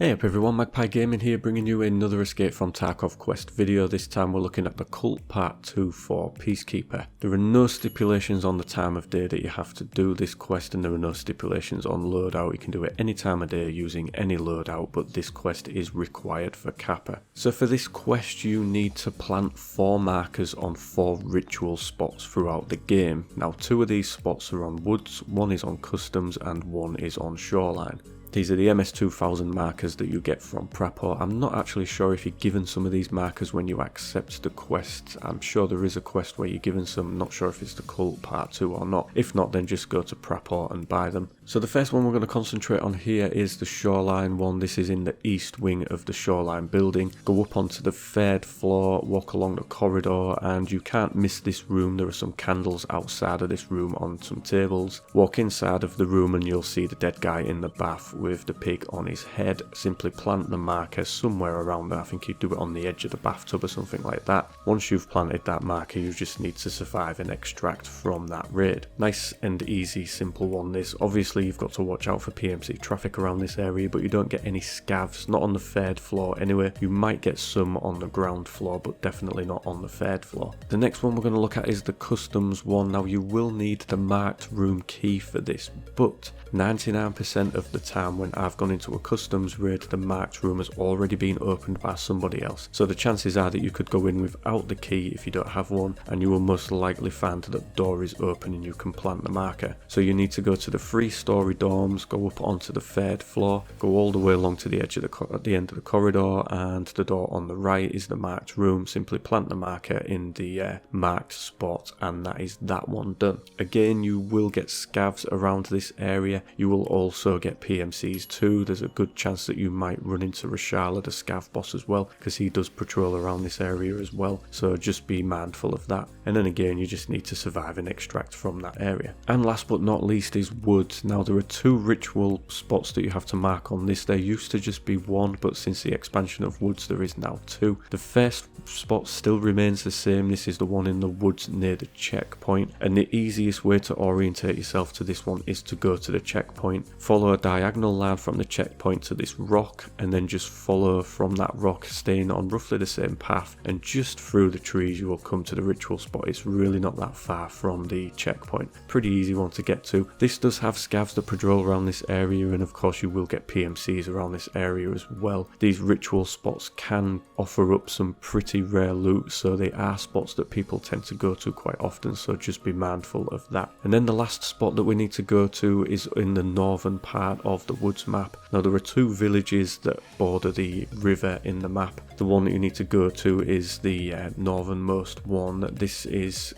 Hey up everyone, Magpie Gaming here, bringing you another Escape from Tarkov quest video. This time we're looking at the Cult Part 2 for Peacekeeper. There are no stipulations on the time of day that you have to do this quest, and there are no stipulations on loadout. You can do it any time of day using any loadout, but this quest is required for Kappa. So for this quest you need to plant 4 markers on 4 ritual spots throughout the game. Now 2 of these spots are on woods, 1 is on customs and 1 is on shoreline. These are the MS-2000 markers that you get from Prapor. I'm not actually sure if you're given some of these markers when you accept the quest. I'm sure there is a quest where you're given some, not sure if it's the Cult Part 2 or not. If not, then just go to Prapor and buy them. So the first one we're going to concentrate on here is the shoreline one. This is in the east wing of the shoreline building. Go up onto the 3rd floor, walk along the corridor, and you can't miss this room. There are some candles outside of this room on some tables. Walk inside of the room and you'll see the dead guy in the bath with the pig on his head. Simply plant the marker somewhere around there. I think you do it on the edge of the bathtub or something like that. Once you've planted that marker, you just need to survive and extract from that raid. Nice and easy, simple one this. Obviously you've got to watch out for PMC traffic around this area, but you don't get any scavs, not on the 3rd floor anyway. You might get some on the ground floor, but definitely not on the 3rd floor. The next one we're going to look at is the customs one. Now you will need the marked room key for this, but 99% of the time when I've gone into a customs raid, the marked room has already been opened by somebody else. So the chances are that you could go in without the key if you don't have one, and you will most likely find that the door is open and you can plant the marker. So you need to go to the 3-story dorms, go up onto the 3rd floor, go all the way along to the edge of the end of the corridor, and the door on the right is the marked room. Simply plant the marker in the marked spot, and that is that one done. Again, you will get scavs around this area. You will also get PMCs too. There's a good chance that you might run into Rashala, the scav boss, as well, because he does patrol around this area as well. So just be mindful of that. And then again, you just need to survive and extract from that area. And last but not least is woods. Now there are 2 ritual spots that you have to mark on this. There used to just be 1, but since the expansion of woods there is now 2. The first spot still remains the same. This is the one in the woods near the checkpoint, and the easiest way to orientate yourself to this one is to go to the checkpoint, follow a diagonal line from the checkpoint to this rock, and then just follow from that rock, staying on roughly the same path, and just through the trees you will come to the ritual spot. It's really not that far from the checkpoint. Pretty easy one to get to. This does have scavs that patrol around this area, and of course you will get PMCs around this area as well. These ritual spots can offer up some pretty rare loot, so they are spots that people tend to go to quite often, so just be mindful of that. And then the last spot that we need to go to is in the northern part of the woods map. Now there are 2 villages that border the river in the map. The one that you need to go to is the northernmost one. This is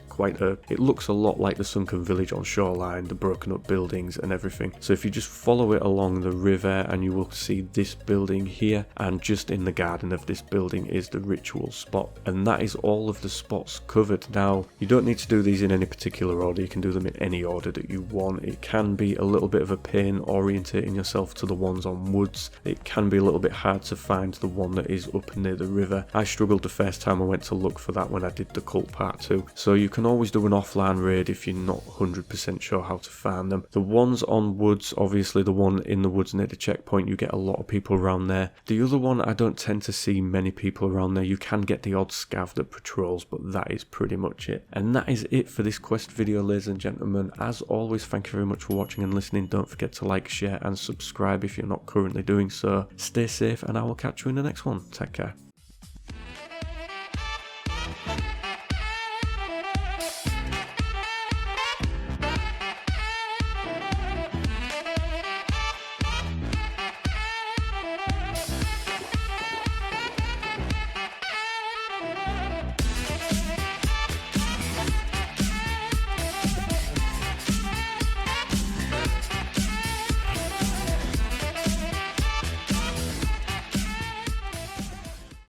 it looks a lot like the sunken village on shoreline, the broken up buildings and everything. So if you just follow it along the river, and you will see this building here, and just in the garden of this building is the ritual spot, and that is all of the spots covered. Now you don't need to do these in any particular order. You can do them in any order that you want. It can be a little bit of a pain orientating yourself to the ones on woods. It can be a little bit hard to find the one that is up near the river. I struggled the first time I went to look for that when I did the Cult Part 2. So you can always do an offline raid if you're not 100% sure how to find them. The ones on woods, obviously the one in the woods near the checkpoint, you get a lot of people around there. The other one, I don't tend to see many people around there. You can get the odd scav that patrols, but that is pretty much it. And that is it for this quest video, ladies and gentlemen. As always, thank you very much for watching and listening. Don't forget to like, share and subscribe if you're not currently doing so. Stay safe, and I will catch you in the next one. Take care.